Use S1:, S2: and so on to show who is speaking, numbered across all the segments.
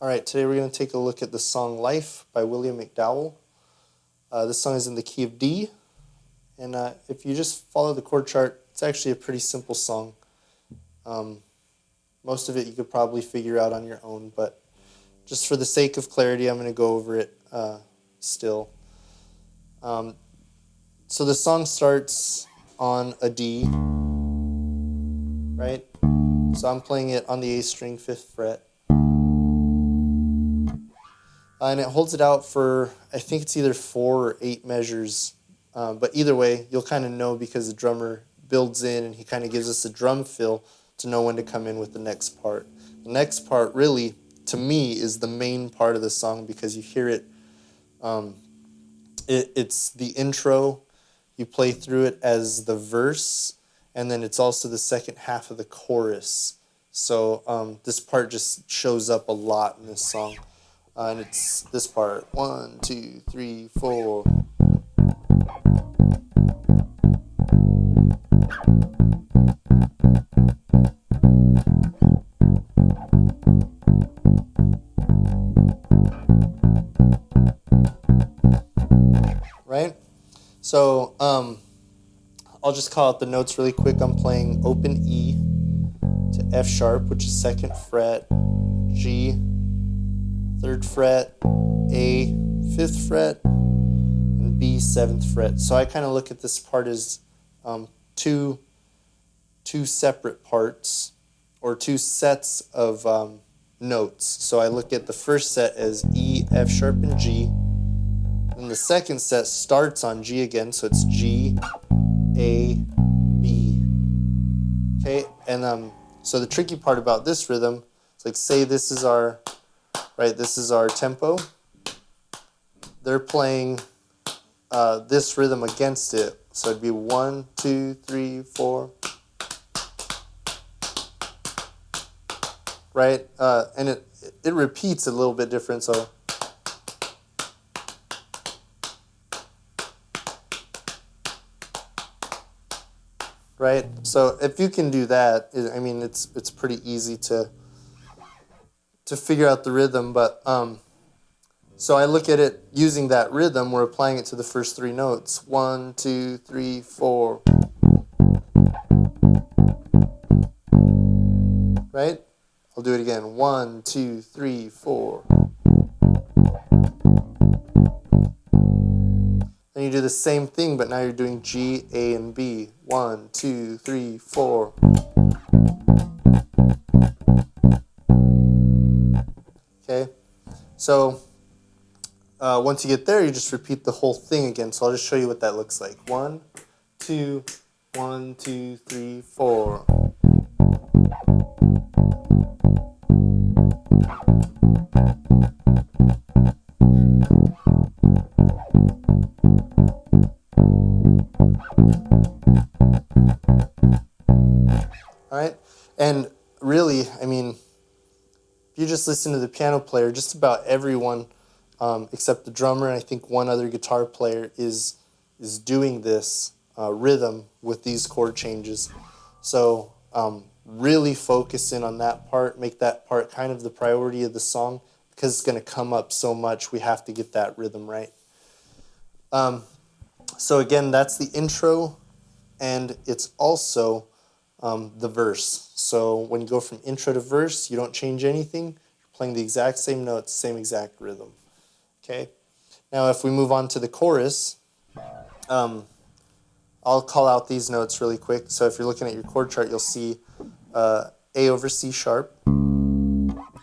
S1: right, today we're going to take a look at the song Life by William McDowell. This song is in the key of D, and if you just follow the chord chart, it's actually a pretty simple song. Most of it you could probably figure out on your own, but just for the sake of clarity, I'm going to go over it still. So the song starts on a D, right? So I'm playing it on the A string, 5th fret. And it holds it out for, I think it's either 4 or 8 measures. But either way, you'll kind of know because the drummer builds in and he kind of gives us a drum fill to know when to come in with the next part. The next part really, to me, is the main part of the song because you hear it. It's the intro. You play through it as the verse, and then it's also the second half of the chorus. So this part just shows up a lot in this song. And it's this part. 1, 2, 3, 4. Right? So I'll just call out the notes really quick. I'm playing open E to F sharp, which is 2nd fret, G, 3rd fret, A, 5th fret, and B, 7th fret. So I kind of look at this part as two separate parts, or 2 sets of notes. So I look at the first set as E, F sharp, and G. And the second set starts on G again, so it's G, A, B. Okay, and so the tricky part about this rhythm is like, say this is our tempo. They're playing this rhythm against it, so it'd be 1, 2, 3, 4. Right, and it repeats a little bit different, so. Right, so if you can do that, I mean, it's pretty easy to figure out the rhythm. But so I look at it using that rhythm. We're applying it to the first 3 notes. 1, 2, 3, 4. Right? I'll do it again. 1, 2, 3, 4. Then you do the same thing, but now you're doing G, A, and B. 1, 2, 3, 4. Okay, so once you get there, you just repeat the whole thing again. So I'll just show you what that looks like. 1, 2, 1, 2, 3, 4. All right, and really, I mean, if you just listen to the piano player, just about everyone, except the drummer and I think one other guitar player, is doing this rhythm with these chord changes. So really focus in on that part, make that part kind of the priority of the song, because it's going to come up so much, we have to get that rhythm right. So again, that's the intro, and it's also the verse. So when you go from intro to verse, you don't change anything. You're playing the exact same notes, same exact rhythm. Okay. Now if we move on to the chorus, I'll call out these notes really quick. So if you're looking at your chord chart, you'll see A over C sharp.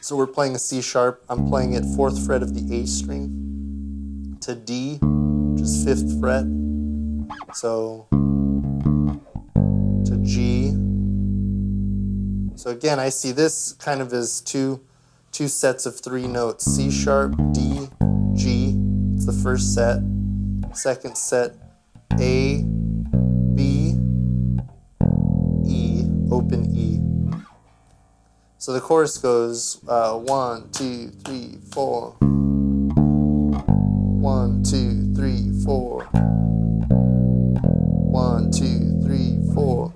S1: So we're playing a C sharp. I'm playing it 4th fret of the A string to D, which is 5th fret. So to G. So again, I see this kind of as two sets of 3 notes. C sharp, D, G. It's the first set. Second set, A, B, E, open E. So the chorus goes 1, 2, 3, 4. 1, 2, 3, 4. 1, 2, 3, 4.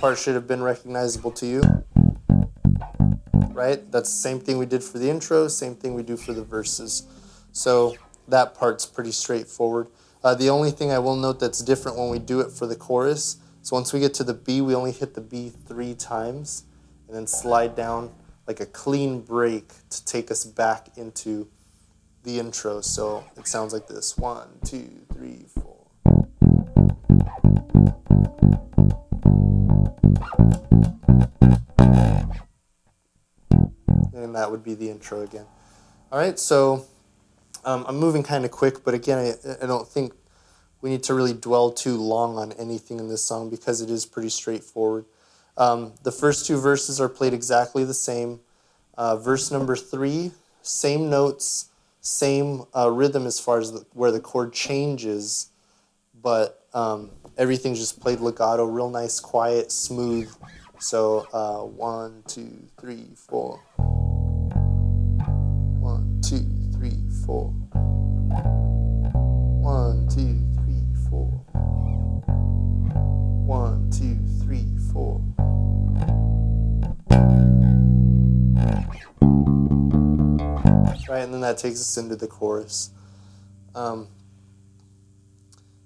S1: part should have been recognizable to you, right? That's the same thing we did for the intro, same thing we do for the verses. So that part's pretty straightforward. The only thing I will note that's different when we do it for the chorus is once we get to the B, we only hit the B 3 times and then slide down like a clean break to take us back into the intro. So it sounds like this: 1, 2, 3, 4. And that would be the intro again. All right, so I'm moving kind of quick, but again, I don't think we need to really dwell too long on anything in this song because it is pretty straightforward. The first 2 verses are played exactly the same. Verse number 3, same notes, same rhythm as far as where the chord changes, but everything's just played legato, real nice, quiet, smooth. So 1, 2, 3, 4. 1, 2, 3, 4. 1, 2, 3, 4. 1, 2, 3, 4. Right, and then that takes us into the chorus.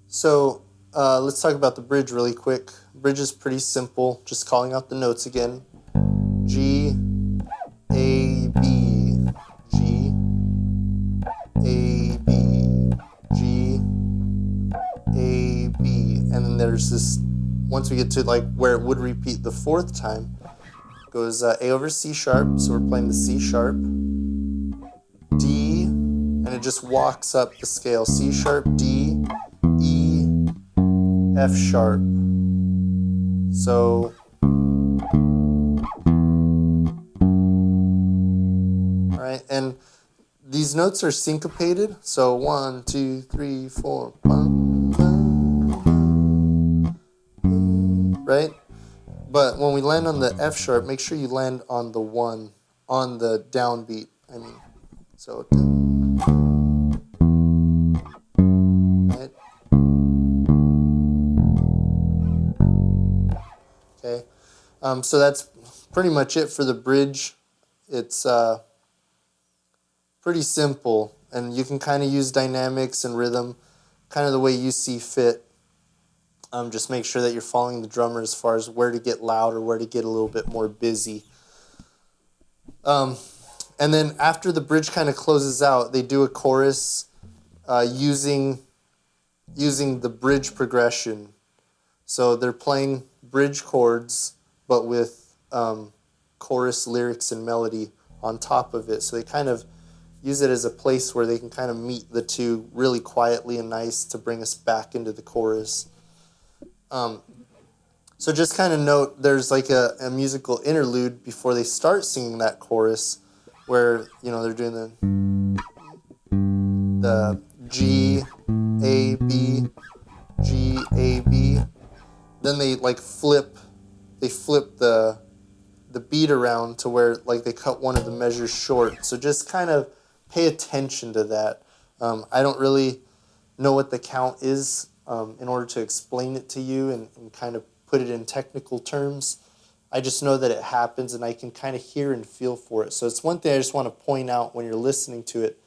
S1: So let's talk about the bridge really quick. Bridge is pretty simple, just calling out the notes again. G, A, B, G, A, B, G, A, B. And then there's this, once we get to like where it would repeat the 4th time, it goes A over C sharp, so we're playing the C sharp, D, and it just walks up the scale. C sharp, D, E, F sharp. So, all right, and these notes are syncopated. So 1, 2, 3, 4, right? But when we land on the F sharp, make sure you land on the 1 on the downbeat. I mean, so. Right? Okay. So that's pretty much it for the bridge. It's pretty simple, and you can kind of use dynamics and rhythm kind of the way you see fit. Just make sure that you're following the drummer as far as where to get loud or where to get a little bit more busy. And then after the bridge kind of closes out, they do a chorus using the bridge progression. So they're playing bridge chords, but with chorus lyrics and melody on top of it. So they kind of use it as a place where they can kind of meet the two really quietly and nice to bring us back into the chorus. So just kind of note there's like a musical interlude before they start singing that chorus where, you know, they're doing the G, A, B, G, A, B. Then they like flip the beat around to where like they cut one of the measures short. So just kind of pay attention to that. I don't really know what the count is in order to explain it to you and kind of put it in technical terms. I just know that it happens and I can kind of hear and feel for it. So it's one thing I just want to point out when you're listening to it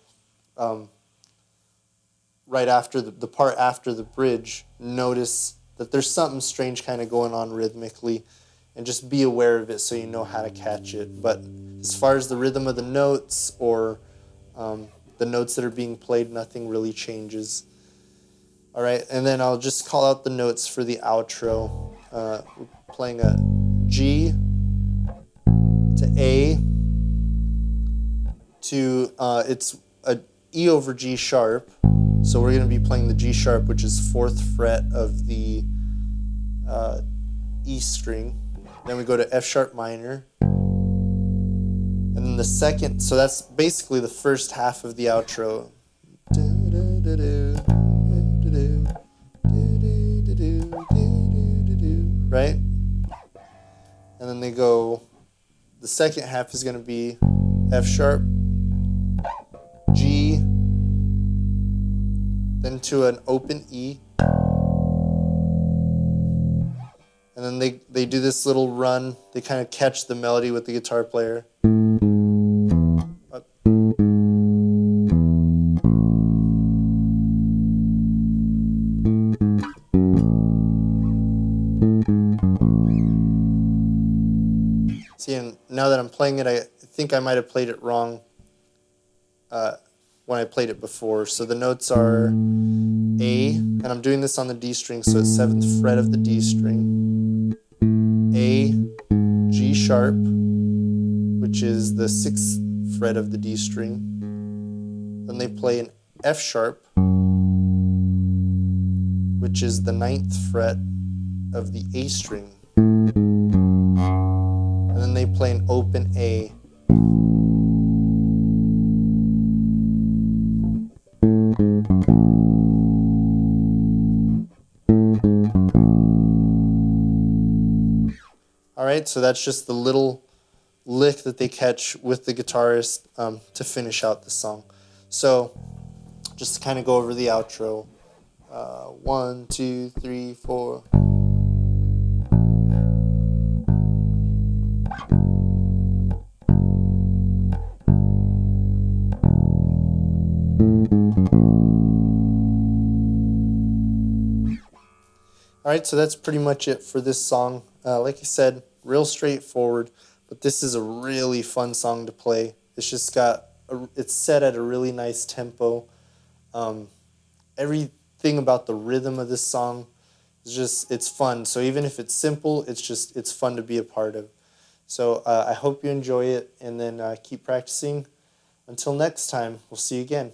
S1: right after the part after the bridge. Notice that there's something strange kind of going on rhythmically, and just be aware of it so you know how to catch it. But as far as the rhythm of the notes or the notes that are being played, nothing really changes. All right, and then I'll just call out the notes for the outro. We're playing a G to A to, it's a E over G sharp. So we're going to be playing the G sharp, which is 4th fret of the E string. Then we go to F sharp minor. And then the second, so that's basically the first half of the outro. Right? And then they go, the second half is going to be F sharp, G, then to an open E, And then they do this little run. They kind of catch the melody with the guitar player. See, and now that I'm playing it, I think I might have played it wrong when I played it before. So the notes are A, and I'm doing this on the D string, so it's 7th fret of the D string. A, G sharp, which is the 6th fret of the D string. Then they play an F sharp, which is the 9th fret of the A string. And then they play an open A. All right, so that's just the little lick that they catch with the guitarist to finish out the song. So just to kind of go over the outro. 1, 2, 3, 4. All right, so that's pretty much it for this song. Like I said, real straightforward, but this is a really fun song to play. It's just it's set at a really nice tempo. Everything about the rhythm of this song is it's fun. So even if it's simple, it's fun to be a part of. So I hope you enjoy it, and then keep practicing. Until next time, we'll see you again.